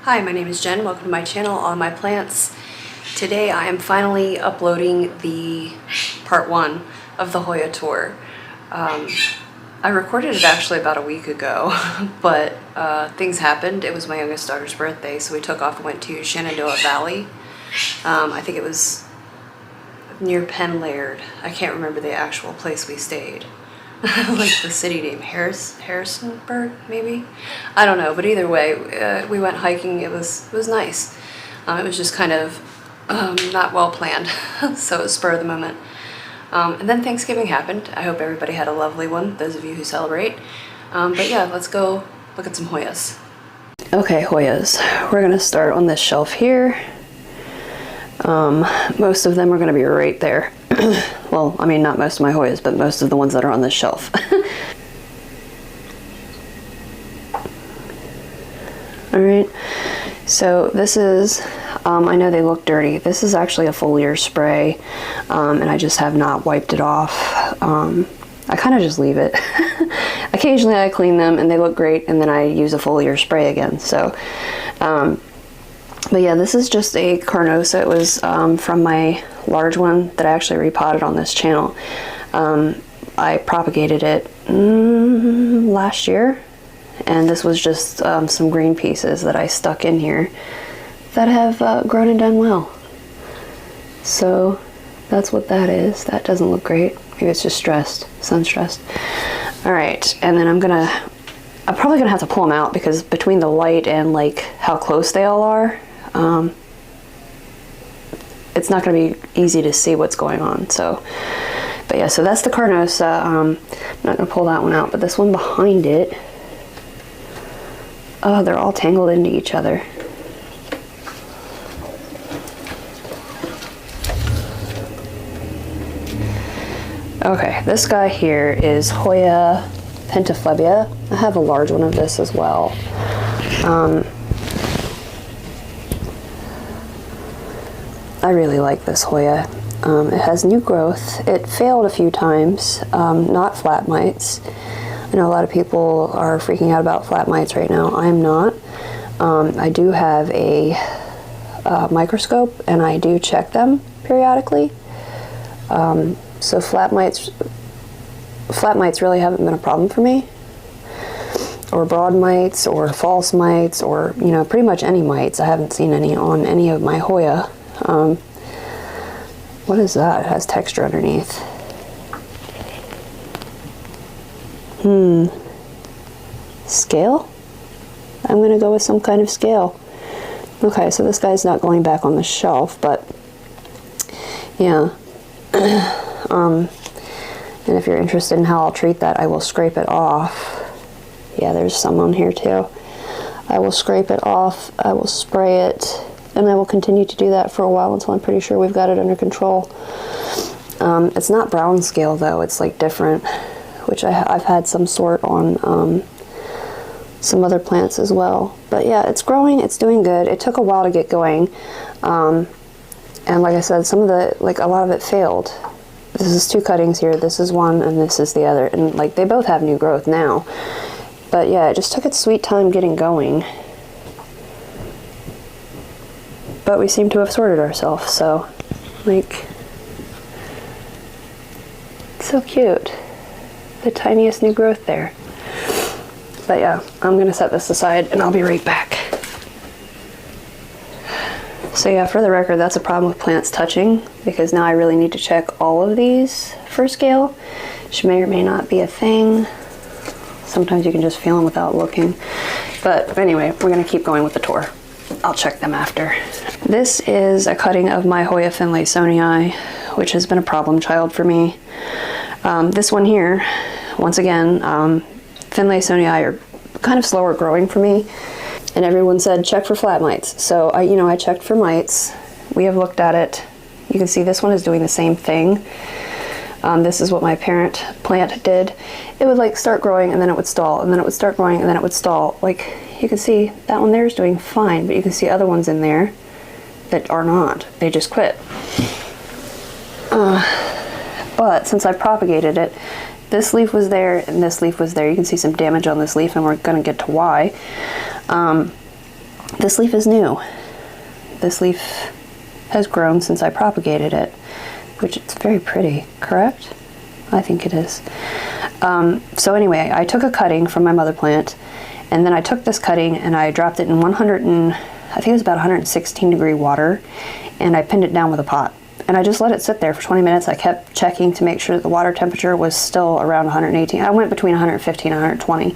Hi, my name is Jen. Welcome to my channel, All My Plants. Today I am finally uploading the part 1 of the Hoya tour. I recorded it actually about a week ago, but things happened. It was my youngest daughter's birthday, so we took off and went to Shenandoah Valley. I think it was near Penn Laird. I can't remember the actual place we stayed. Like the city name, Harrisonburg, maybe? I don't know, but either way, we went hiking. It was nice. It was just kind of not well planned, so it was spur of the moment. And then Thanksgiving happened. I hope everybody had a lovely one, those of you who celebrate. But yeah, let's go look at some Hoyas. Okay, Hoyas. We're gonna start on this shelf here. Most of them are gonna be right there. Well, I mean, not most of my Hoyas, but most of the ones that are on this shelf. Alright, so this is, I know they look dirty. This is actually a foliar spray, and I just have not wiped it off. I kind of just leave it. Occasionally I clean them and they look great, and then I use a foliar spray again. So, but yeah, this is just a carnosa. It was from my large one that I actually repotted on this channel. I propagated it last year, and this was just some green pieces that I stuck in here that have grown and done well. So that's what that is. That doesn't look great. Maybe it's just stressed, sun stressed. All right, and then I'm probably gonna have to pull them out because between the light and like how close they all are, it's not going to be easy to see what's going on. So, but yeah, so that's the carnosa. I'm not going to pull that one out, but this one behind it, oh, they're all tangled into each other. Okay, this guy here is Hoya pentaphlebia. I have a large one of this as well. I really like this Hoya. It has new growth. It failed a few times, not flat mites. I know a lot of people are freaking out about flat mites right now. I am not. I do have a microscope and I do check them periodically. So flat mites really haven't been a problem for me. Or broad mites or false mites, or you know, pretty much any mites. I haven't seen any on any of my Hoya. What is that? It has texture underneath. Scale? I'm gonna go with some kind of scale. Okay, so this guy's not going back on the shelf, but yeah. And if you're interested in how I'll treat that, I will scrape it off. Yeah, there's some on here too. I will scrape it off, I will spray it, and I will continue to do that for a while until I'm pretty sure we've got it under control. It's not brown scale though, it's like different, which I've had some sort on some other plants as well. But yeah, it's growing, it's doing good. It took a while to get going. And like I said, some of the, like a lot of it failed. This is 2 cuttings here, this is one, and this is the other. And like they both have new growth now. But yeah, it just took its sweet time getting going. But we seem to have sorted ourselves, so like, it's so cute. The tiniest new growth there. But yeah, I'm gonna set this aside and I'll be right back. So yeah, for the record, that's a problem with plants touching, because now I really need to check all of these for scale, which may or may not be a thing. Sometimes you can just feel them without looking. But anyway, we're gonna keep going with the tour. I'll check them after. This is a cutting of my Hoya Finlaysoni, which has been a problem child for me. This one here, once again, Finlaysoni are kind of slower growing for me, and everyone said check for flat mites. So I checked for mites. We have looked at it. You can see this one is doing the same thing. This is what my parent plant did. It would like start growing and then it would stall, and then it would start growing and then it would stall. Like you can see that one there is doing fine, but you can see other ones in there that are not. They just quit. But since I propagated it, this leaf was there and this leaf was there. You can see some damage on this leaf, and we're gonna get to why. this leaf is new. This leaf has grown since I propagated it, which is very pretty, correct? I think it is. So anyway, I took a cutting from my mother plant, and then I took this cutting and I dropped it in I think it was about 116 degree water, and I pinned it down with a pot. And I just let it sit there for 20 minutes. I kept checking to make sure that the water temperature was still around 118. I went between 115 and 120,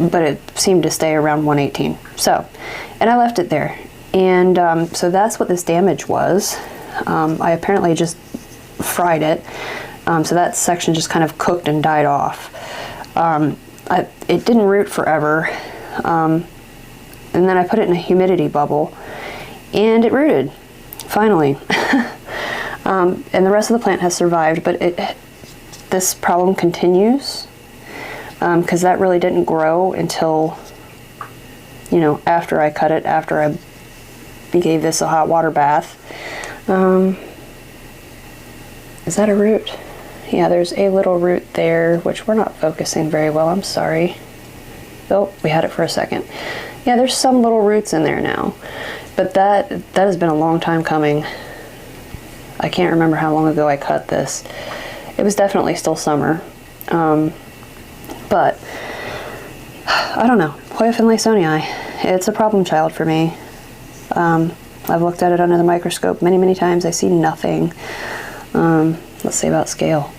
but it seemed to stay around 118. So, and I left it there. And so that's what this damage was. I apparently just fried it. So that section just kind of cooked and died off. It didn't root forever. And then I put it in a humidity bubble, and it rooted, finally. And the rest of the plant has survived, but this problem continues, because that really didn't grow until, you know, after I cut it, after I gave this a hot water bath. Is that a root? Yeah, there's a little root there, which we're not focusing very well, I'm sorry. Oh, we had it for a second. Yeah, there's some little roots in there now, but that has been a long time coming. I can't remember how long ago I cut this. It was definitely still summer, but I don't know. Hoya Finlaysoni, it's a problem child for me. I've looked at it under the microscope many, many times. I see nothing. Let's see about scale.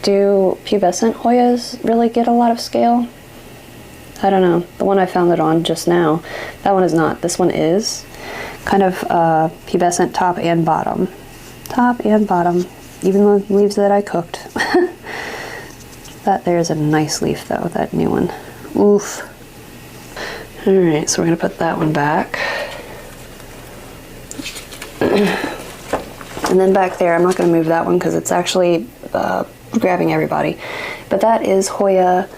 Do pubescent Hoyas really get a lot of scale? I don't know. The one I found it on just now, that one is not. This one is kind of pubescent top and bottom. Top and bottom, even the leaves that I cooked. That there's a nice leaf though, that new one. Oof. Alright, so we're going to put that one back. And then back there, I'm not going to move that one because it's actually grabbing everybody. But that is Hoya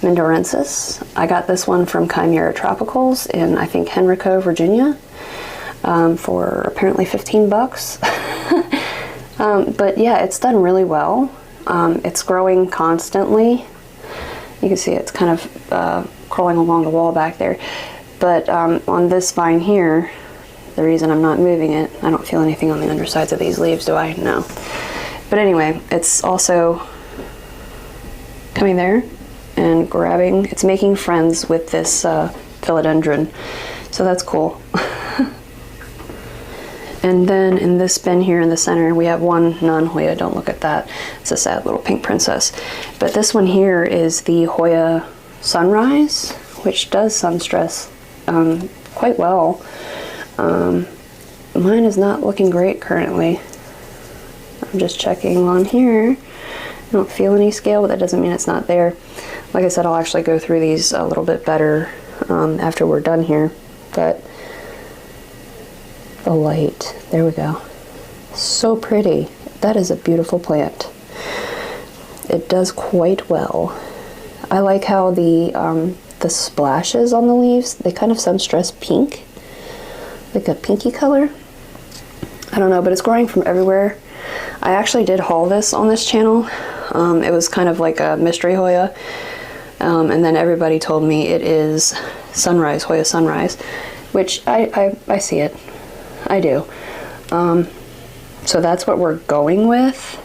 mendorensis. I got this one from Chimera Tropicals in, I think, Henrico, Virginia, for apparently 15 bucks. But yeah, it's done really well. It's growing constantly. You can see it's kind of crawling along the wall back there. But on this vine here, the reason I'm not moving it, I don't feel anything on the undersides of these leaves, do I? No. But anyway, it's also coming there and grabbing, it's making friends with this philodendron. So that's cool. And then in this bin here in the center, we have one non-Hoya. Don't look at that. It's a sad little pink princess. But this one here is the Hoya Sunrise, which does sun stress quite well. Mine is not looking great currently. I'm just checking on here. I don't feel any scale, but that doesn't mean it's not there. Like I said, I'll actually go through these a little bit better after we're done here. But the light, there we go. So pretty. That is a beautiful plant. It does quite well. I like how the splashes on the leaves, they kind of sun stress pink, like a pinky color. I don't know, but it's growing from everywhere. I actually did haul this on this channel. It was kind of like a mystery Hoya, and then everybody told me it is Sunrise, Hoya Sunrise, which I see it. I do. So that's what we're going with.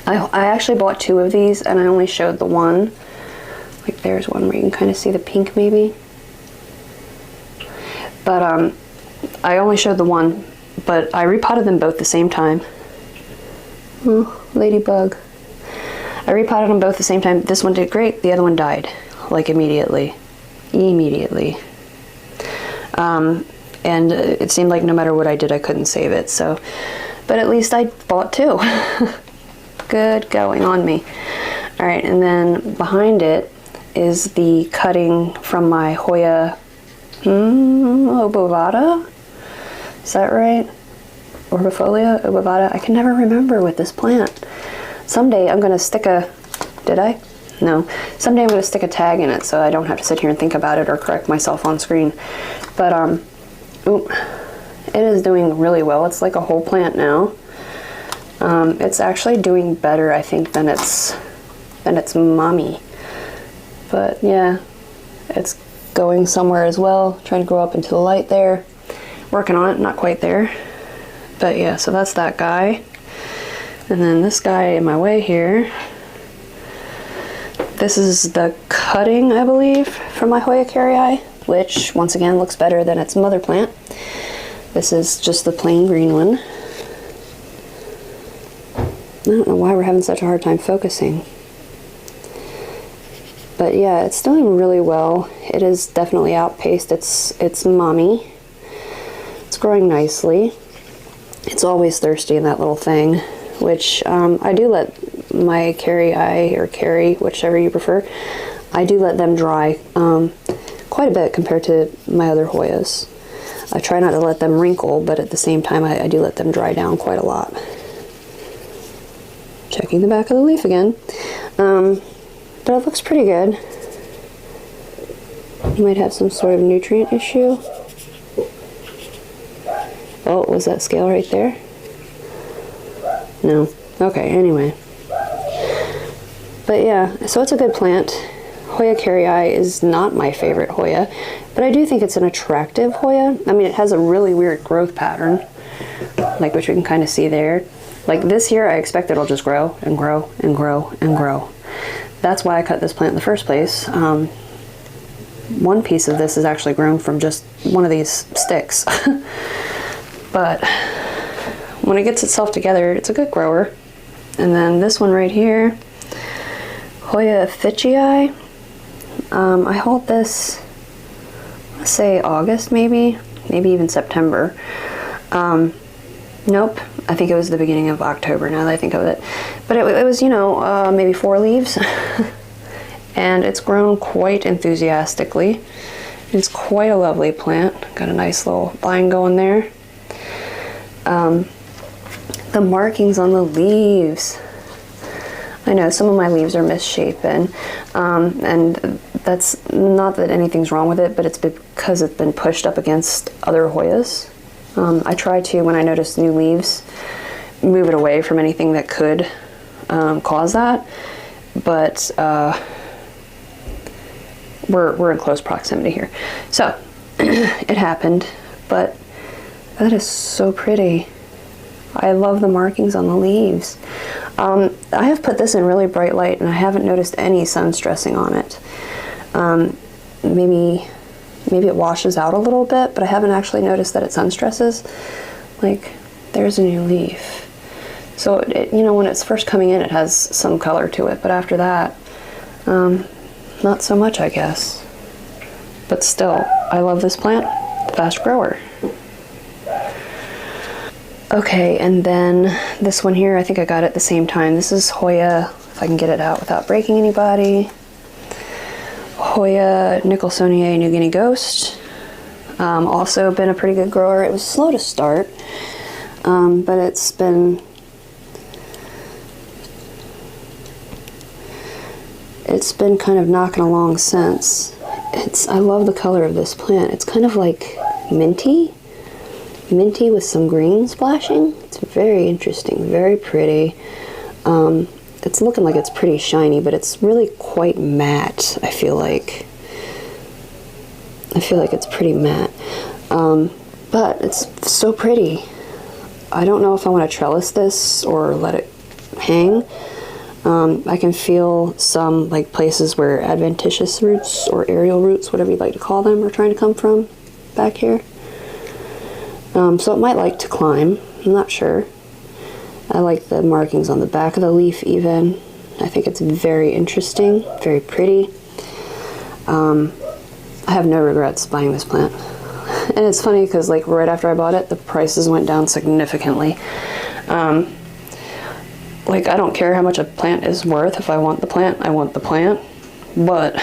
I actually bought two of these, and I only showed the one. Like there's one where you can kind of see the pink maybe. But I only showed the one, but I repotted them both the same time. Oh, ladybug. I repotted them both the same time. This one did great, the other one died, like immediately. Immediately. And it seemed like no matter what I did, I couldn't save it, so. But at least I bought two. Good going on me. All right, and then behind it is the cutting from my Hoya obovata. Is that right? Orbifolia, obovata. I can never remember with this plant. Someday I'm going to stick a, did I? No. Someday I'm going to stick a tag in it so I don't have to sit here and think about it or correct myself on screen. But ooh, it is doing really well. It's like a whole plant now. It's actually doing better, I think, than its mommy. But yeah, it's going somewhere as well, trying to grow up into the light there. Working on it, not quite there. But yeah, so that's that guy. And then this guy in my way here, this is the cutting, I believe, from my Hoya kerrii, which once again looks better than its mother plant. This is just the plain green one. I don't know why we're having such a hard time focusing. But yeah, it's doing really well. It has definitely outpaced its mommy. It's growing nicely. It's always thirsty in that little thing, which I do let my kerrii or kerrii, whichever you prefer, I do let them dry quite a bit compared to my other Hoyas. I try not to let them wrinkle, but at the same time I do let them dry down quite a lot. Checking the back of the leaf again. But it looks pretty good. You might have some sort of nutrient issue. Oh, was that scale right there? No. Okay, anyway. But yeah, so it's a good plant. Hoya kerrii is not my favorite Hoya, but I do think it's an attractive Hoya. I mean, it has a really weird growth pattern, like which we can kind of see there. Like this year, I expect it'll just grow and grow and grow and grow. That's why I cut this plant in the first place. One piece of this is actually grown from just one of these sticks. But when it gets itself together, it's a good grower. And then this one right here, Hoya Fitchii. I hold this, let's say August maybe even September. Nope, I think it was the beginning of October now that I think of it. But it was, you know, maybe 4 leaves. And it's grown quite enthusiastically. It's quite a lovely plant. Got a nice little vine going there. The markings on the leaves. I know some of my leaves are misshapen, and that's not that anything's wrong with it, but it's because it's been pushed up against other Hoyas. I try to, when I notice new leaves, move it away from anything that could cause that, but we're in close proximity here. So it happened, but that is so pretty. I love the markings on the leaves. I have put this in really bright light and I haven't noticed any sun stressing on it. Maybe it washes out a little bit, but I haven't actually noticed that it sun stresses. Like, there's a new leaf. So, you know, when it's first coming in, it has some color to it, but after that, not so much, I guess. But still, I love this plant. Fast grower. Okay, and then this one here, I think I got it at the same time. This is Hoya, if I can get it out without breaking anybody. Hoya nichelsonii New Guinea Ghost. Also been a pretty good grower. It was slow to start, but it's been kind of knocking along since. I love the color of this plant. It's kind of like minty with some green splashing. It's very interesting, very pretty. It's looking like it's pretty shiny, but it's really quite matte. I feel like it's pretty matte, but it's so pretty. I don't know if I want to trellis this or let it hang. I can feel some like places where adventitious roots or aerial roots, whatever you'd like to call them, are trying to come from back here. So it might like to climb. I'm not sure. I like the markings on the back of the leaf even. I think it's very interesting, very pretty. I have no regrets buying this plant. And it's funny because like right after I bought it, the prices went down significantly. Like, I don't care how much a plant is worth. If I want the plant, I want the plant. But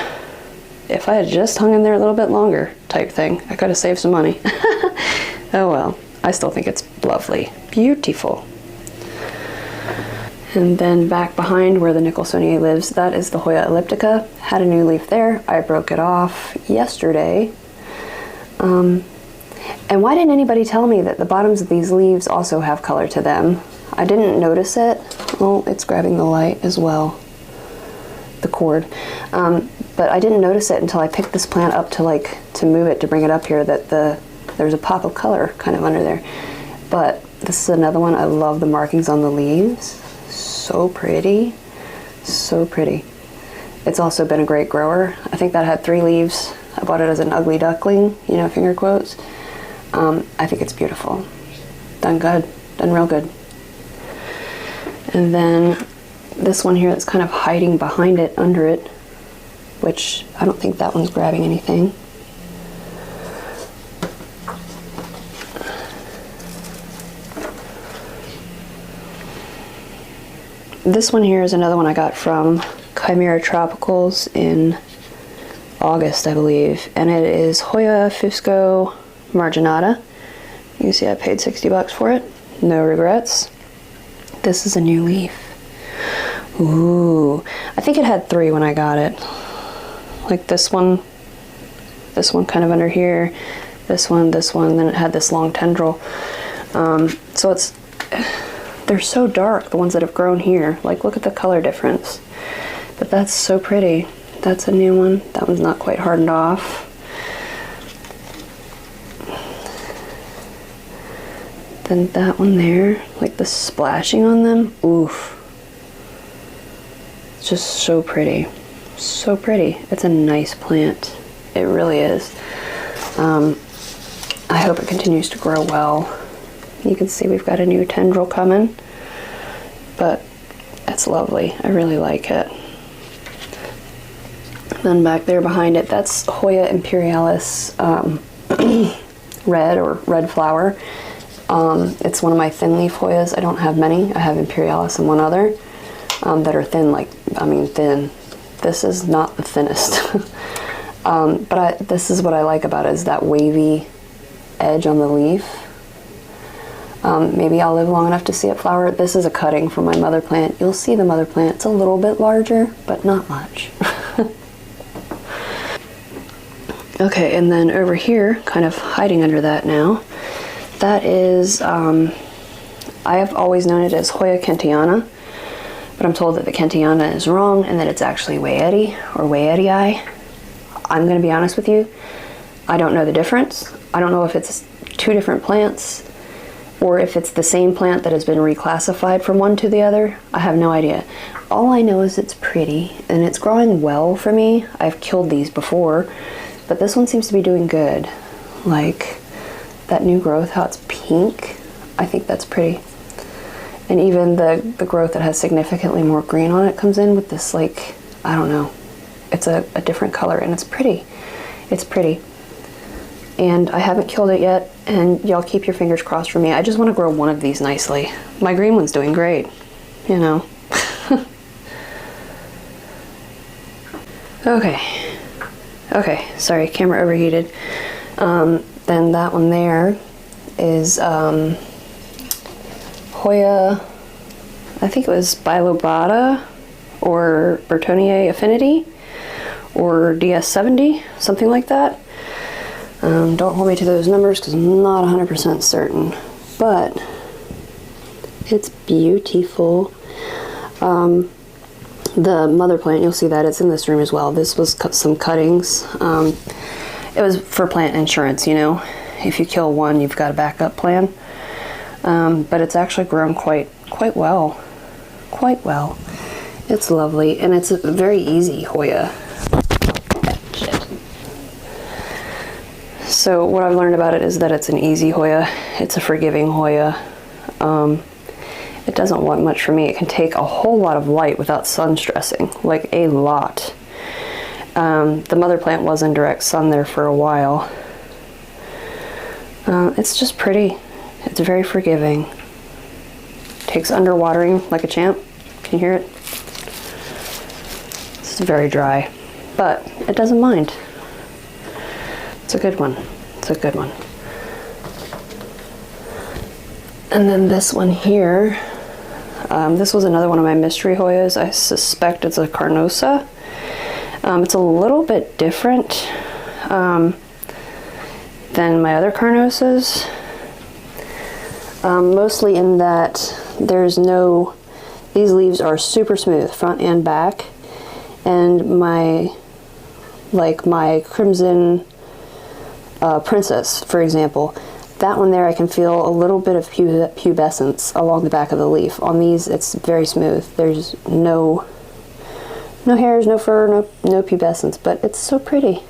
if I had just hung in there a little bit longer type thing, I could have saved some money. Oh well, I still think it's lovely. Beautiful. And then back behind where the nichelsonii lives, that is the Hoya Elliptica. Had a new leaf there. I broke it off yesterday. And why didn't anybody tell me that the bottoms of these leaves also have color to them? I didn't notice it. Well, it's grabbing the light as well, the cord. but I didn't notice it until I picked this plant up to move it, to bring it up here, that there's a pop of color kind of under there. But this is another one. I love the markings on the leaves. So pretty. So pretty. It's also been a great grower. I think that had 3 leaves. I bought it as an ugly duckling, you know, finger quotes. I think it's beautiful. Done good. Done real good. And then this one here that's kind of hiding behind it, under it, which I don't think that one's grabbing anything. This one here is another one I got from Chimera Tropicals in August, I believe, and it is Hoya fuscomarginata. You can see I paid 60 bucks for it. No regrets. This is a new leaf. Ooh, I think it had 3 when I got it. Like this one kind of under here, this one, then it had this long tendril. So they're so dark, the ones that have grown here. Like, look at the color difference. But that's so pretty. That's a new one. That one's not quite hardened off. Then that one there, like the splashing on them, oof. It's just so pretty. So pretty. It's a nice plant. It really is. I hope it continues to grow well. You can see we've got a new tendril coming, but it's lovely. I really like it. Then back there behind it, that's Hoya imperialis red, or red flower. It's one of my thin leaf Hoyas. I don't have many. I have imperialis and one other that are thin, thin. This is not the thinnest. But this is what I like about it, is that wavy edge on the leaf. Maybe I'll live long enough to see it flower. This is a cutting from my mother plant. You'll see the mother plant. It's a little bit larger, but not much. Okay, and then over here, kind of hiding under that now, that is, I have always known it as Hoya kentiana, but I'm told that the kentiana is wrong and that it's actually Weyeti or Weyeti. I'm going to be honest with you, I don't know the difference. I don't know if it's 2 different plants or if it's the same plant that has been reclassified from one to the other. I have no idea. All I know is it's pretty and it's growing well for me. I've killed these before, but this one seems to be doing good. Like that new growth, how it's pink, I think that's pretty. And even the growth that has significantly more green on it comes in with this, like, I don't know. It's a different color and it's pretty. It's pretty. And I haven't killed it yet, and y'all keep your fingers crossed for me. I just want to grow one of these nicely. My green one's doing great, you know. Okay, sorry, camera overheated. Then that one there is Hoya, I think it was bilobata or Bertonier Affinity or DS70, something like that. Don't hold me to those numbers because I'm not 100% certain, but it's beautiful. The mother plant, you'll see that it's in this room as well. This was some cuttings. It was for plant insurance, you know. If you kill one, you've got a backup plan. But it's actually grown quite well. Quite well. It's lovely, and it's a very easy Hoya. Shit. So what I've learned about it is that it's an easy Hoya. It's a forgiving Hoya. It doesn't want much from me. It can take a whole lot of light without sun stressing, like a lot. The mother plant was in direct sun there for a while. It's just pretty. It's very forgiving. Takes underwatering like a champ. Can you hear it? It's very dry, but it doesn't mind. It's a good one. It's a good one. And then this one here, this was another one of my mystery Hoyas. I suspect it's a carnosa. It's a little bit different than my other carnosas, mostly in that these leaves are super smooth, front and back, and my like my Crimson Princess, for example. That one there, I can feel a little bit of pubescence along the back of the leaf. On these, it's very smooth. There's no hairs, no fur, no pubescence, but it's so pretty.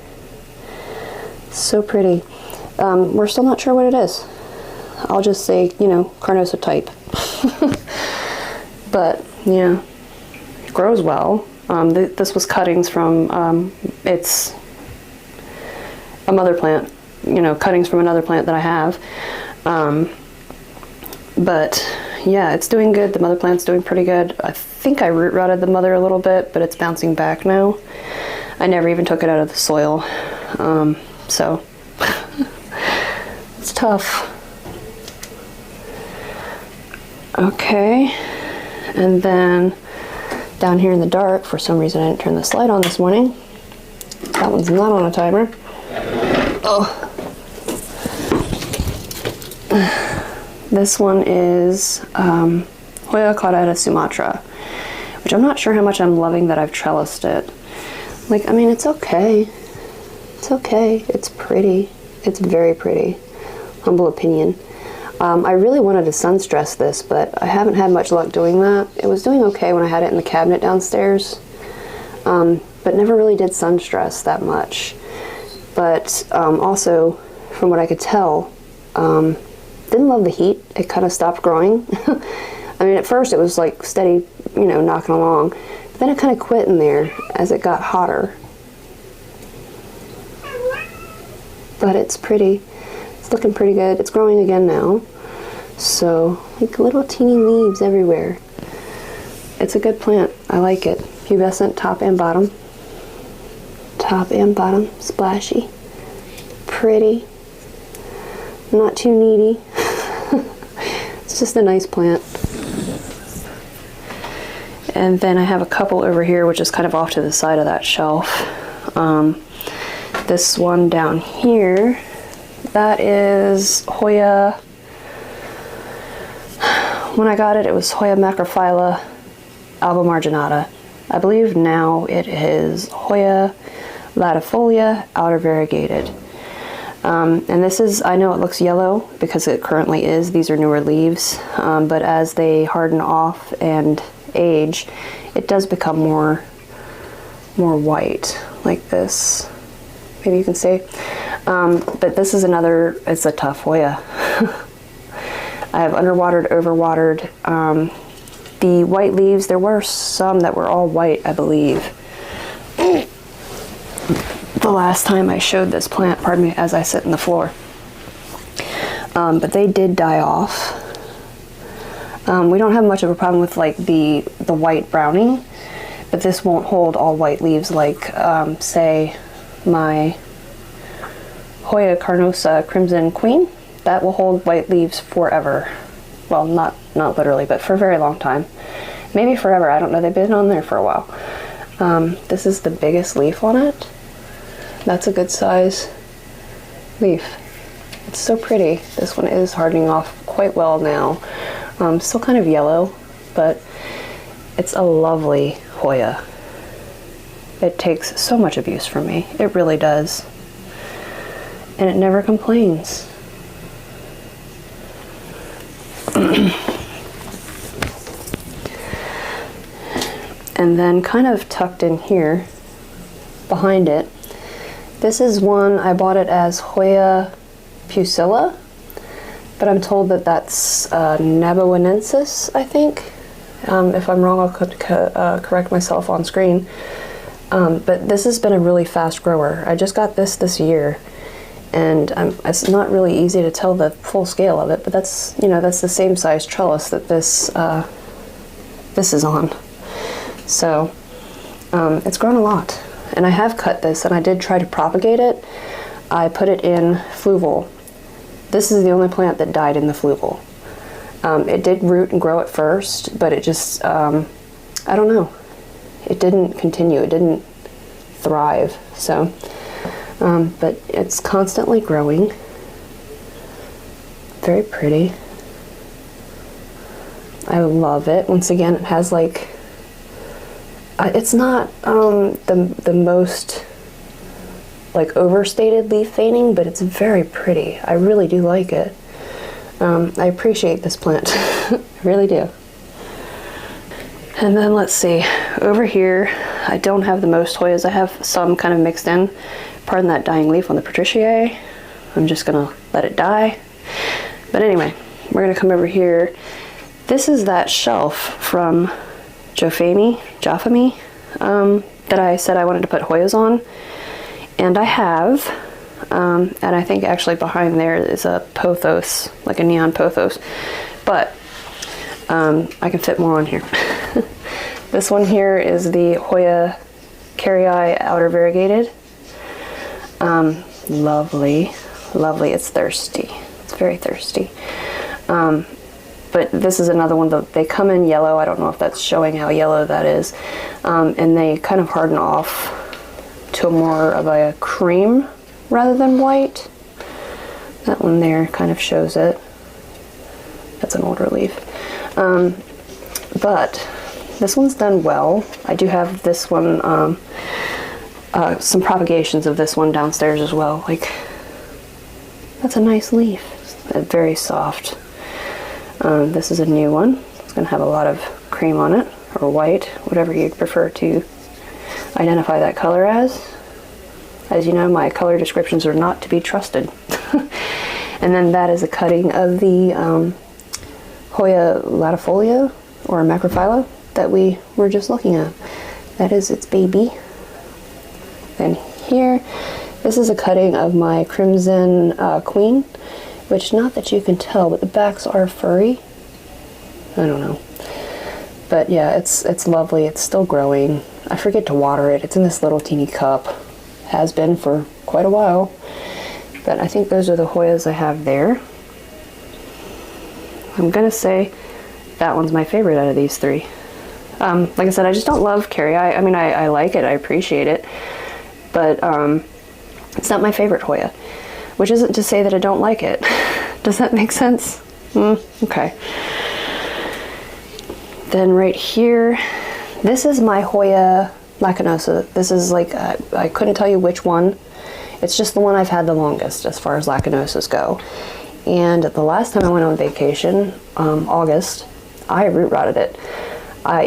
So pretty. We're still not sure what it is. I'll just say, you know, carnosa type. But, yeah, it grows well. This was cuttings from, it's a mother plant, you know, cuttings from another plant that I have. But yeah, it's doing good. The mother plant's doing pretty good. I think I root rotted the mother a little bit, but it's bouncing back now. I never even took it out of the soil. So it's tough. Okay, and then down here in the dark, for some reason I didn't turn this light on this morning. That one's not on a timer. Oh. This one is Hoya caudata Sumatra, which I'm not sure how much I'm loving that I've trellised it. Like, I mean, it's okay. It's okay. It's pretty. It's very pretty. Humble opinion. I really wanted to sun stress this, but I haven't had much luck doing that. It was doing okay when I had it in the cabinet downstairs, but never really did sun stress that much. But also, from what I could tell, didn't love the heat. It kind of stopped growing. I mean, at first it was like steady, you know, knocking along. But then it kind of quit in there as it got hotter. But it's pretty. It's looking pretty good. It's growing again now. So, like little teeny leaves everywhere. It's a good plant. I like it. Pubescent top and bottom. Top and bottom. Splashy. Pretty. Not too needy. It's just a nice plant. And then I have a couple over here, which is kind of off to the side of that shelf. This one down here, that is Hoya. When I got it, it was Hoya macrophylla albomarginata. I believe now it is Hoya latifolia outer variegated. And this is, I know it looks yellow because it currently is. These are newer leaves, but as they harden off and age, it does become more white, like this. Maybe you can see. But this is another, it's a tough Hoya. I have underwatered, overwatered. The white leaves, there were some that were all white, I believe. The last time I showed this plant, pardon me, as I sit in the floor. But they did die off. We don't have much of a problem with like the white browning, but this won't hold all white leaves like, say, my Hoya carnosa crimson queen. That will hold white leaves forever. Well, not literally, but for a very long time. Maybe forever, I don't know, they've been on there for a while. This is the biggest leaf on it. That's a good size leaf. It's so pretty. This one is hardening off quite well now. Still kind of yellow, but it's a lovely Hoya. It takes so much abuse from me. It really does. And it never complains. And then kind of tucked in here, behind it, this is one, I bought it as Hoya pusilla, but I'm told that that's Naboanensis, I think. If I'm wrong, I'll correct myself on screen. But this has been a really fast grower. I just got this year, and it's not really easy to tell the full scale of it, but that's, you know, that's the same size trellis that this is on. So it's grown a lot. And I have cut this, and I did try to propagate it. I put it in fluval. This is the only plant that died in the fluval. It did root and grow at first, but it just, I don't know. It didn't continue, it didn't thrive. So, but it's constantly growing. Very pretty. I love it. Once again, it has like, it's not the most like overstated leaf veining, but it's very pretty. I really do like it. I appreciate this plant. I really do. And then let's see, over here, I don't have the most Hoyas. I have some kind of mixed in. Pardon that dying leaf on the Patriciae. I'm just gonna let it die. But anyway, we're gonna come over here. This is that shelf from Jophami, that I said I wanted to put Hoyas on. And I have, and I think actually behind there is a pothos, like a neon pothos. But I can fit more on here. This one here is the Hoya kerrii outer variegated. Lovely, lovely. It's thirsty. It's very thirsty. But this is another one that they come in yellow. I don't know if that's showing how yellow that is. And they kind of harden off to more of a cream rather than white. That one there kind of shows it. That's an older leaf. But this one's done well. I do have this one, some propagations of this one downstairs as well. Like, that's a nice leaf. Very soft. This is a new one. It's going to have a lot of cream on it, or white, whatever you'd prefer to identify that color as. As you know, my color descriptions are not to be trusted. And then that is a cutting of the Hoya latifolia, or macrophylla, that we were just looking at. That is its baby. Then here, this is a cutting of my Crimson Queen, which, not that you can tell, but the backs are furry. I don't know. But yeah, it's lovely. It's still growing. I forget to water it. It's in this little teeny cup. Has been for quite a while. But I think those are the Hoyas I have there. I'm gonna say that one's my favorite out of these three. Like I said, I just don't love kerrii. I mean, I like it, I appreciate it, but it's not my favorite Hoya, which isn't to say that I don't like it. Does that make sense? Okay. Then right here, this is my Hoya Lacunosa. This is like, I couldn't tell you which one. It's just the one I've had the longest as far as Lacunosas go. And the last time I went on vacation, August, I root rotted it.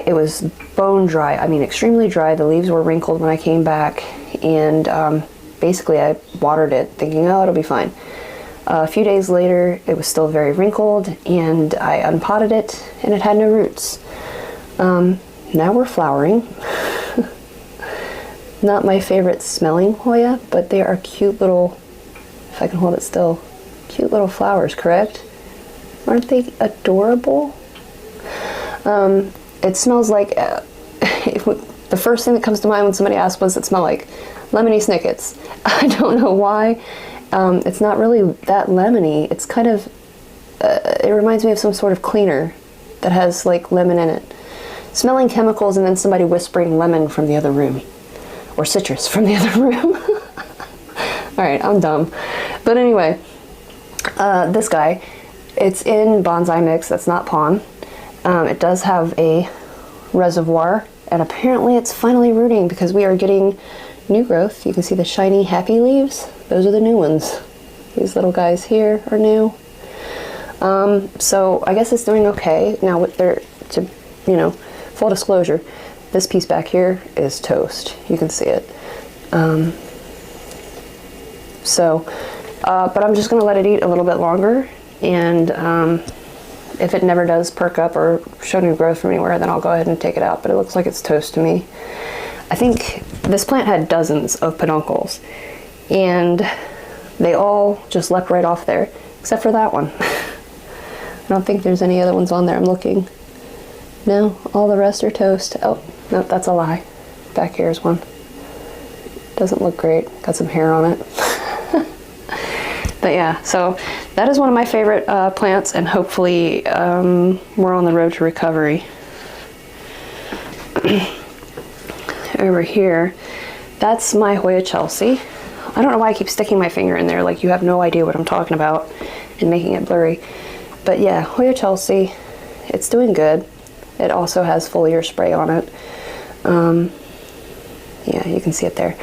It was bone dry, I mean extremely dry. The leaves were wrinkled when I came back, and basically I watered it thinking, oh, it'll be fine. A few days later, it was still very wrinkled, and I unpotted it, and it had no roots. Now we're flowering. Not my favorite smelling Hoya, but they are cute little, if I can hold it still, cute little flowers, correct? Aren't they adorable? It smells like, the first thing that comes to mind when somebody asks, what does it smell like? Lemony snickets. I don't know why. It's not really that lemony. It's kind of, it reminds me of some sort of cleaner that has like lemon in it. Smelling chemicals and then somebody whispering lemon from the other room. Or citrus from the other room. Alright, I'm dumb. But anyway, this guy, it's in bonsai mix, that's not pon. It does have a reservoir, and apparently it's finally rooting because we are getting new growth. You can see the shiny, happy leaves. Those are the new ones. These little guys here are new. So I guess it's doing okay. Now, with their, to, you know, full disclosure, this piece back here is toast. You can see it. But I'm just going to let it eat a little bit longer, and if it never does perk up or show new growth from anywhere, then I'll go ahead and take it out. But it looks like it's toast to me. I think this plant had dozens of peduncles, and they all just leapt right off there, except for that one. I don't think there's any other ones on there. I'm looking. No, all the rest are toast. Oh, no, that's a lie. Back here is one. Doesn't look great. Got some hair on it. But yeah, so that is one of my favorite plants, and hopefully we're on the road to recovery. Over here, that's my Hoya Chelsea. I don't know why I keep sticking my finger in there, like you have no idea what I'm talking about and making it blurry. But yeah, Hoya Chelsea, it's doing good. It also has foliar spray on it. Yeah, you can see it there.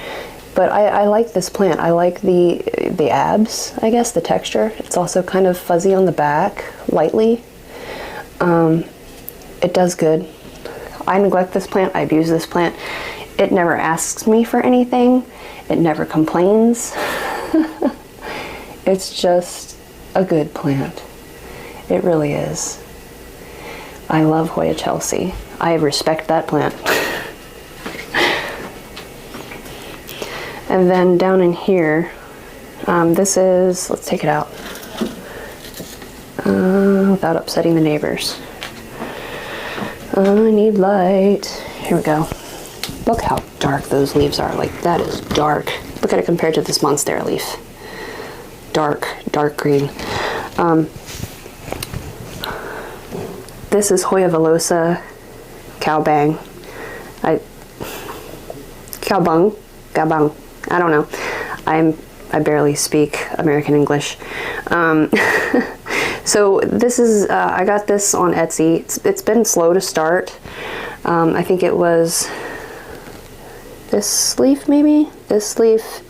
But I like this plant. I like the abs, I guess, the texture. It's also kind of fuzzy on the back, lightly. It does good. I neglect this plant. I abuse this plant. It never asks me for anything. It never complains. It's just a good plant. It really is. I love Hoya Chelsea. I respect that plant. And then down in here, this is, let's take it out without upsetting the neighbors. I need light. Here we go. Look how dark those leaves are. Like, that is dark. Look at it compared to this Monstera leaf. Dark, dark green. This is Hoya Velosa Cowbang. Cowbung. I don't know. I barely speak American English. So this is, I got this on Etsy. It's been slow to start. I think it was this leaf, maybe? This leaf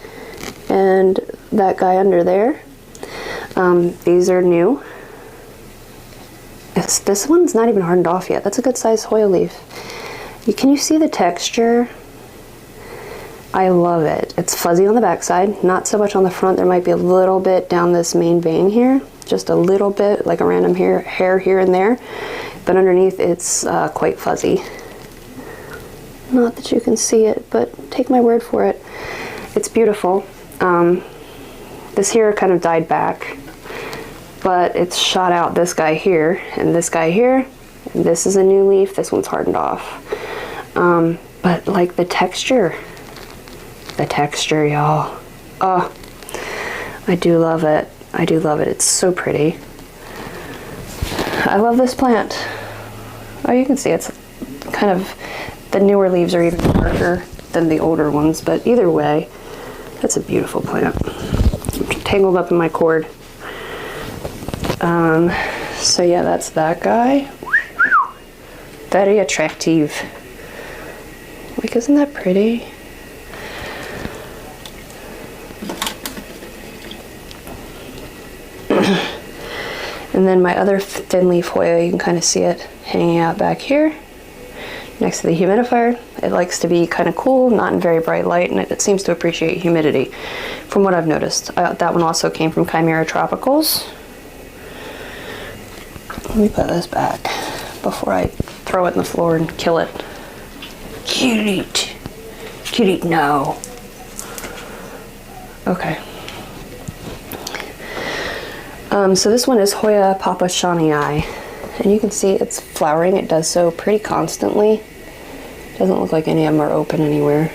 and that guy under there. These are new. This one's not even hardened off yet. That's a good size Hoya leaf. Can you see the texture? I love it. It's fuzzy on the backside, not so much on the front. There might be a little bit down this main vein here, just a little bit, like a random hair here and there, but underneath it's quite fuzzy. Not that you can see it, but take my word for it. It's beautiful. This here kind of died back, but it's shot out this guy here and this guy here, and this is a new leaf. This one's hardened off. But like the texture, y'all. Oh, I do love it. I do love it. It's so pretty. I love this plant. Oh, you can see it's kind of, the newer leaves are even darker than the older ones, but either way, that's a beautiful plant. I'm tangled up in my cord. So yeah, that's that guy. Very attractive. Like, isn't that pretty? And then my other thin leaf Hoya, you can kind of see it hanging out back here next to the humidifier. It likes to be kind of cool, not in very bright light, and it seems to appreciate humidity from what I've noticed. That one also came from Chimera Tropicals. Let me put this back before I throw it in the floor and kill it. Cutie, no. Okay. So this one is Hoya papaschonii, and you can see it's flowering. It does so pretty constantly. Doesn't look like any of them are open anywhere.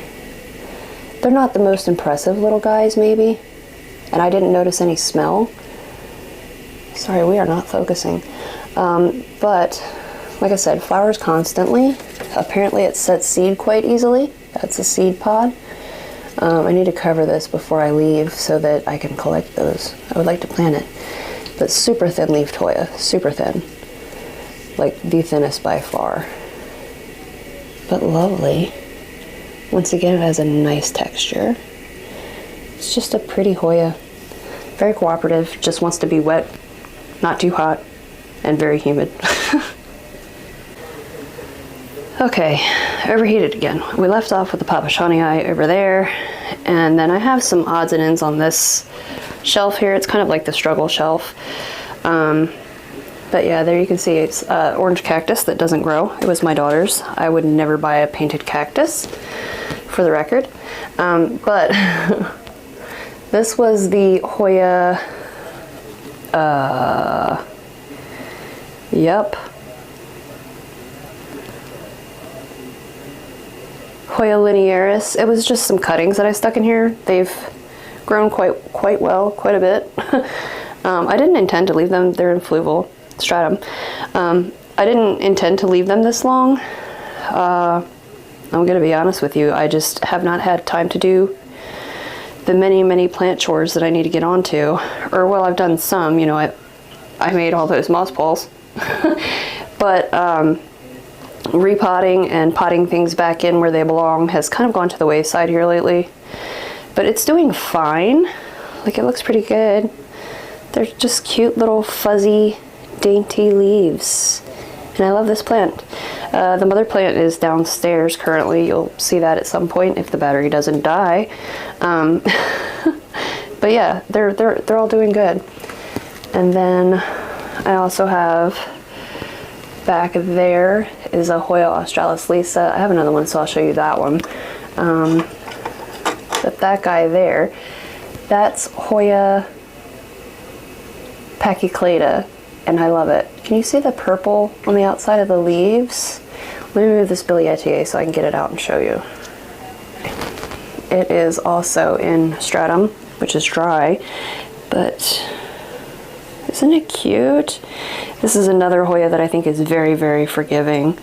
They're not the most impressive little guys, maybe, and I didn't notice any smell. Sorry, we are not focusing. But like I said, flowers constantly. Apparently it sets seed quite easily. That's a seed pod. I need to cover this before I leave so that I can collect those. I would like to plant it. But super thin leafed Hoya, super thin. Like the thinnest by far. But lovely. Once again, it has a nice texture. It's just a pretty Hoya. Very cooperative, just wants to be wet, not too hot, and very humid. Okay, overheated again. We left off with the papaschonii over there, and then I have some odds and ends on this shelf here. It's kind of like the struggle shelf. But yeah, there you can see it's orange cactus that doesn't grow. It was my daughter's. I would never buy a painted cactus, for the record. But this was the Hoya, yep. Hoya linearis. It was just some cuttings that I stuck in here. They've grown quite well, quite a bit. I didn't intend to leave them. They're in fluval stratum. I didn't intend to leave them this long. I'm gonna be honest with you. I just have not had time to do the many plant chores that I need to get onto. Or well, I've done some. You know, I made all those moss balls, but repotting and potting things back in where they belong has kind of gone to the wayside here lately. but it's doing fine. Like, it looks pretty good. They're just cute little fuzzy, dainty leaves. And I love this plant. The mother plant is downstairs currently. You'll see that at some point if the battery doesn't die. But yeah, they're all doing good. And then I also have back there is a Hoya australis lisa. I have another one, so I'll show you that one. But that guy there, that's Hoya pachyclata, and I love it. Can you see the purple on the outside of the leaves? Let me move this Billietier so I can get it out and show you. It is also in stratum, which is dry, but isn't it cute? This is another Hoya that I think is very, very forgiving.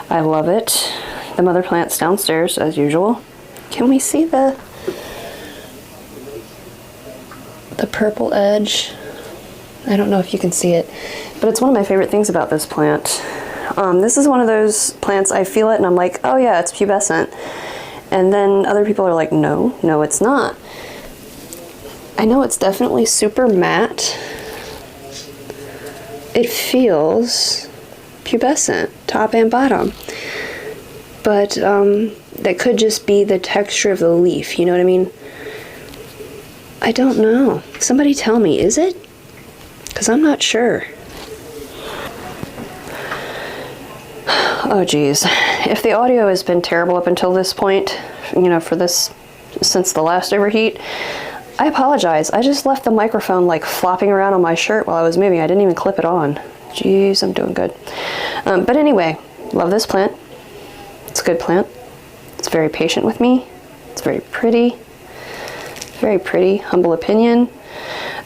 I love it. The mother plant's downstairs as usual. Can we see the purple edge? I don't know if you can see it, but it's one of my favorite things about this plant. This is one of those plants I feel it and I'm like, oh yeah, it's pubescent. And then other people are like, no, it's not. I know it's definitely super matte. It feels pubescent, top and bottom. But that could just be the texture of the leaf, you know what I mean? I don't know. Somebody tell me, is it? Because I'm not sure. Oh geez. If the audio has been terrible up until this point, you know, for this, since the last overheat, I apologize. I just left the microphone like flopping around on my shirt while I was moving. I didn't even clip it on. Jeez, I'm doing good. But anyway, love this plant. It's a good plant. It's very patient with me. It's very pretty. Very pretty, humble opinion.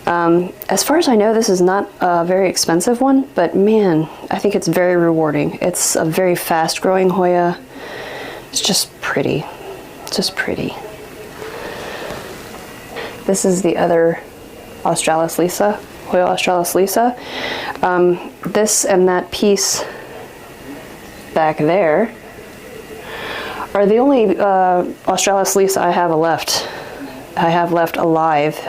As far as I know, this is not a very expensive one, but man, I think it's very rewarding. It's a very fast growing Hoya. It's just pretty. It's just pretty. This is the other australis lisa, Hoya australis lisa. This and that piece back there are the only australis lisa I have left. Alive.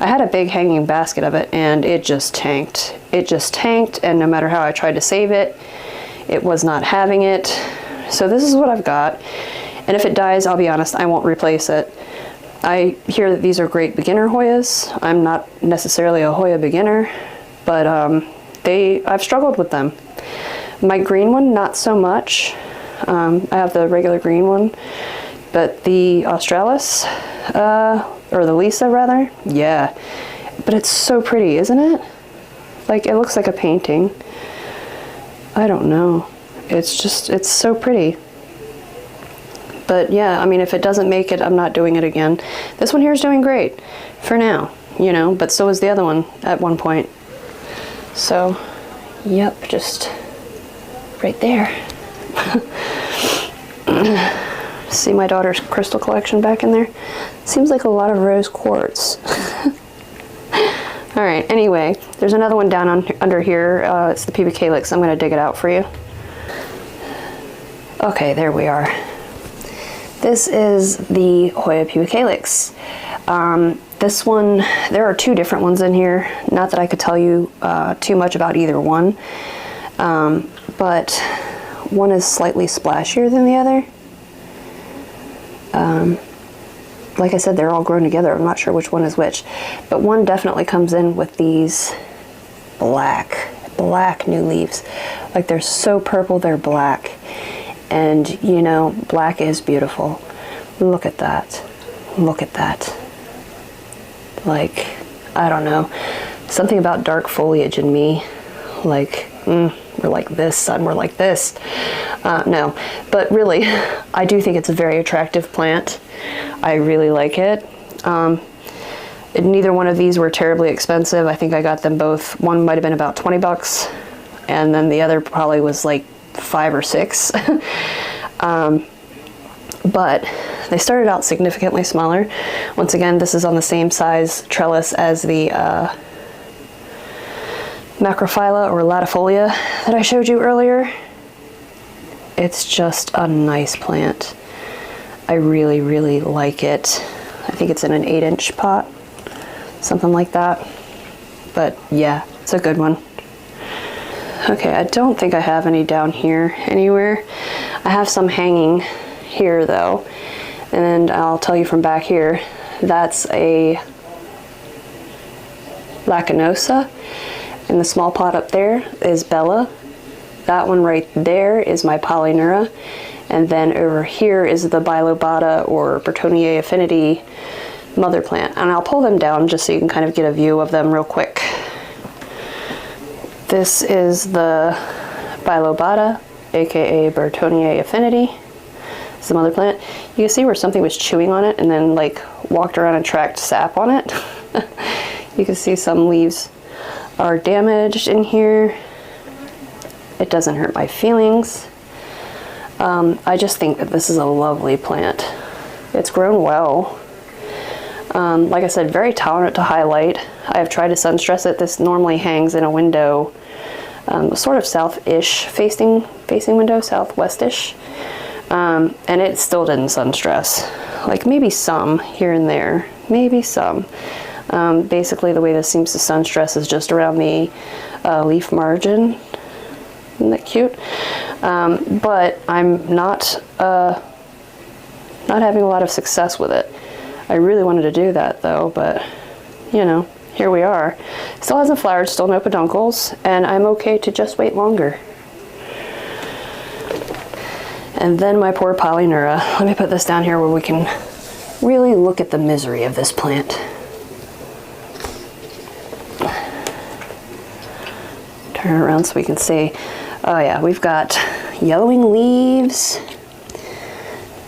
I had a big hanging basket of it and it just tanked. It just tanked, and no matter how I tried to save it, it was not having it. So this is what I've got. And if it dies, I'll be honest, I won't replace it. I hear that these are great beginner Hoyas. I'm not necessarily a Hoya beginner, but I've struggled with them. My green one, not so much. I have the regular green one, but the australis, or the lisa rather, yeah. But it's so pretty, isn't it? Like, it looks like a painting. I don't know. It's just, it's so pretty. But yeah, I mean, if it doesn't make it, I'm not doing it again. This one here is doing great for now, you know, but so was the other one at one point. So, yep, just right there. See my daughter's crystal collection back in there? Seems like a lot of rose quartz. All right, anyway, there's another one down under here. It's the Pubicalyx. I'm gonna dig it out for you. Okay, there we are. This is the Hoya Pubicalyx. This one, there are two different ones in here. Not that I could tell you too much about either one, but one is slightly splashier than the other. Like I said, they're all grown together. I'm not sure which one is which, but one definitely comes in with these black new leaves. Like, they're so purple, they're black. And you know, black is beautiful. Look at that. Look at that. Like, I don't know. Something about dark foliage in me. Like, we're like this, son, we're like this. No, but really, I do think it's a very attractive plant. I really like it. Neither one of these were terribly expensive. I think I got them both. One might have been about 20 bucks, and then the other probably was like 5 or 6. But they started out significantly smaller. Once again, this is on the same size trellis as the Macrophylla or Latifolia that I showed you earlier. It's just a nice plant. I really, really like it. I think it's in an 8-inch pot, something like that. But yeah, it's a good one. Okay, I don't think I have any down here anywhere. I have some hanging here though, and I'll tell you from back here, that's a Lacunosa, and the small pot up there is Bella. That one right there is my Polyneura, and then over here is the Bilobata or Bertoniae affinity mother plant, and I'll pull them down just so you can kind of get a view of them real quick. This is the Bilobata, aka Bertoniae affinity. It's the mother plant. You can see where something was chewing on it and then like walked around and tracked sap on it. You can see some leaves are damaged in here. It doesn't hurt my feelings. I just think that this is a lovely plant. It's grown well. Like I said, very tolerant to high light. I have tried to sun stress it. This normally hangs in a window, sort of south-ish facing window, southwest-ish. And it still didn't sun stress. Like maybe some here and there, maybe some. Basically the way this seems to sun stress is just around the leaf margin. Isn't that cute? But I'm not having a lot of success with it. I really wanted to do that though, but you know, here we are. Still hasn't flowered, still no peduncles, and I'm okay to just wait longer. And then my poor Polyneura. Let me put this down here where we can really look at the misery of this plant. Turn it around so we can see. Oh yeah, we've got yellowing leaves.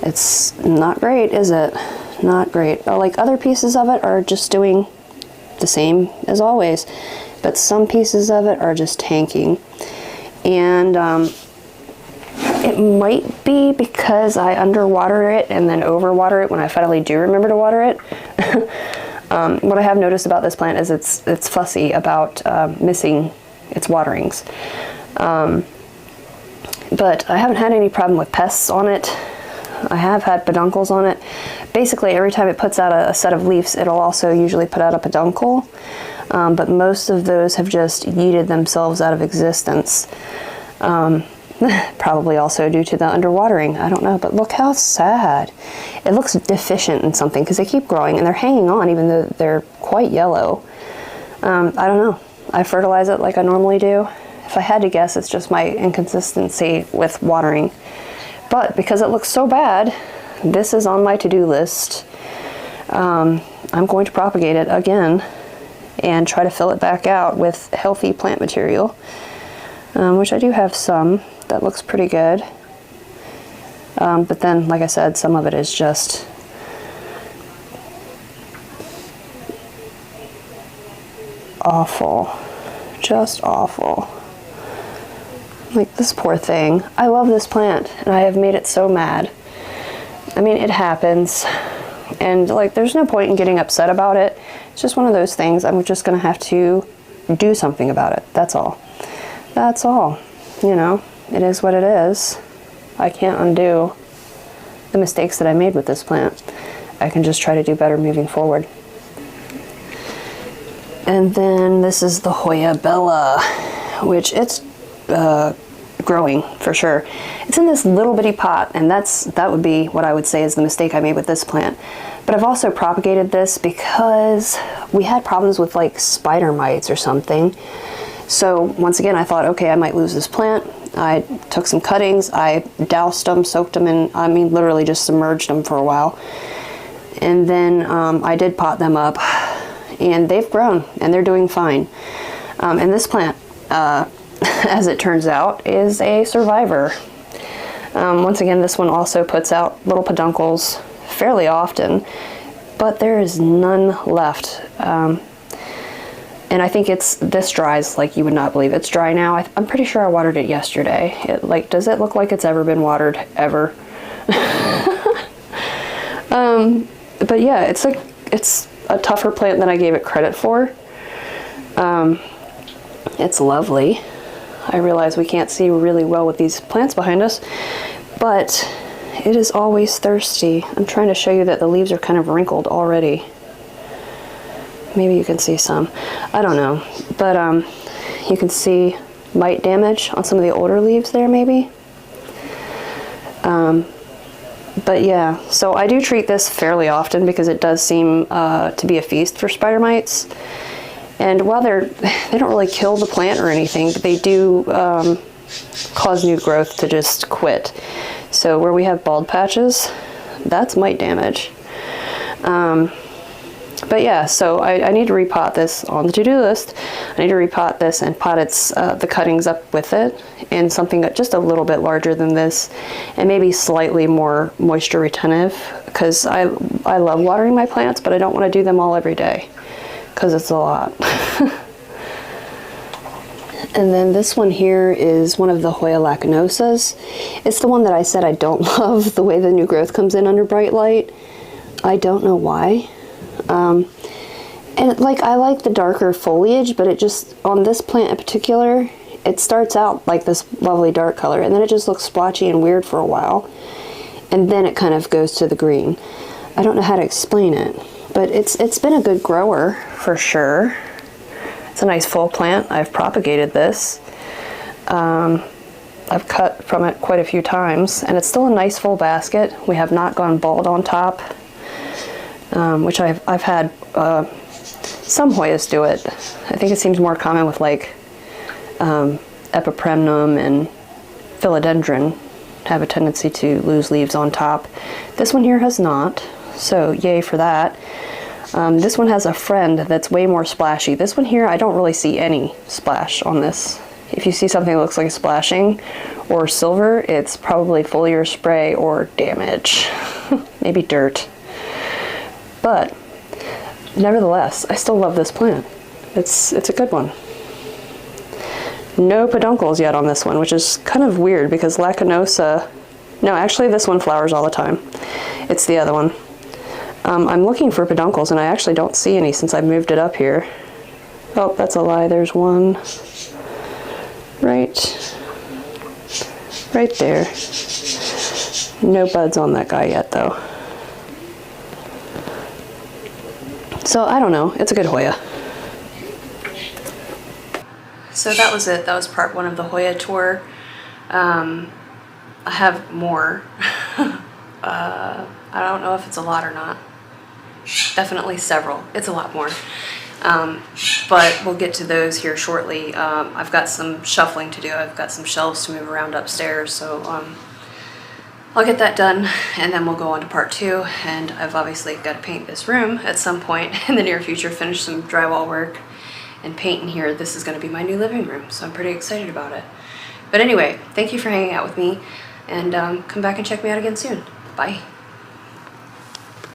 It's not great, is it? Not great. Like other pieces of it are just doing the same as always, but some pieces of it are just tanking. And it might be because I underwater it and then overwater it when I finally do remember to water it. What I have noticed about this plant is it's fussy about missing its waterings. But I haven't had any problem with pests on it. I have had peduncles on it. Basically, every time it puts out a set of leaves, it'll also usually put out a peduncle. But most of those have just yeeted themselves out of existence. Probably also due to the underwatering. I don't know, but look how sad. It looks deficient in something because they keep growing and they're hanging on even though they're quite yellow. I don't know. I fertilize it like I normally do. If I had to guess, it's just my inconsistency with watering. But because it looks so bad, this is on my to-do list. I'm going to propagate it again and try to fill it back out with healthy plant material, which I do have some. That looks pretty good. But then, like I said, some of it is just awful. Just awful. Like this poor thing. I love this plant and I have made it so mad. I mean, it happens. And like, there's no point in getting upset about it. It's just one of those things. I'm just gonna have to do something about it. That's all. That's all. You know, it is what it is. I can't undo the mistakes that I made with this plant. I can just try to do better moving forward. And then this is the Hoya Bella, which it's growing for sure. It's in this little bitty pot, and that would be what I would say is the mistake I made with this plant. But I've also propagated this because we had problems with like spider mites or something. So once again, I thought, okay, I might lose this plant. I took some cuttings, I doused them, soaked them in, I mean, literally just submerged them for a while. And then I did pot them up, and they've grown, and they're doing fine. And this plant, as it turns out, is a survivor. Once again, this one also puts out little peduncles fairly often, but there is none left. And I think this dries like you would not believe. It's dry now. I'm pretty sure I watered it yesterday. Does it look like it's ever been watered ever? But yeah, it's a tougher plant than I gave it credit for. It's lovely. I realize we can't see really well with these plants behind us, but It is always thirsty. I'm trying to show you that the leaves are kind of wrinkled already. Maybe you can see some. I don't know. But you can see mite damage on some of the older leaves there maybe. But yeah, so I do treat this fairly often because it does seem to be a feast for spider mites. And while they don't really kill the plant or anything, they do cause new growth to just quit. So where we have bald patches, that's mite damage. But yeah, so I need to repot this on the to-do list. I need to repot this and pot the cuttings up with it in something just a little bit larger than this and maybe slightly more moisture retentive, because I love watering my plants, but I don't want to do them all every day because it's a lot. And then this one here is one of the Hoya lacunosas. It's the one that I said I don't love the way the new growth comes in under bright light. I don't know why. And like, I like the darker foliage, but it just, on this plant in particular, it starts out like this lovely dark color and then it just looks splotchy and weird for a while. And then it kind of goes to the green. I don't know how to explain it, but it's been a good grower for sure. It's a nice full plant. I've propagated this. I've cut from it quite a few times and it's still a nice full basket. We have not gone bald on top. Which I've had some Hoyas do it. I think it seems more common with like epipremnum and philodendron have a tendency to lose leaves on top. This one here has not, so yay for that. This one has a friend that's way more splashy. This one here, I don't really see any splash on this. If you see something that looks like a splashing or silver, it's probably foliar spray or damage, maybe dirt. But nevertheless, I still love this plant. It's a good one. No peduncles yet on this one, which is kind of weird because Lacunosa, no, actually this one flowers all the time. It's the other one. I'm looking for peduncles and I actually don't see any since I moved it up here. Oh, that's a lie. There's one right there. No buds on that guy yet though. So I don't know, it's a good Hoya. So that was it. That was part one of the Hoya tour. I have more. I don't know if it's a lot or not. Definitely several. It's a lot more. But we'll get to those here shortly. I've got some shuffling to do. I've got some shelves to move around upstairs, so I'll get that done and then we'll go on to part two. And I've obviously got to paint this room at some point in the near future, finish some drywall work and paint in here. This is going to be my new living room, so I'm pretty excited about it. But anyway, thank you for hanging out with me and come back and check me out again soon. Bye.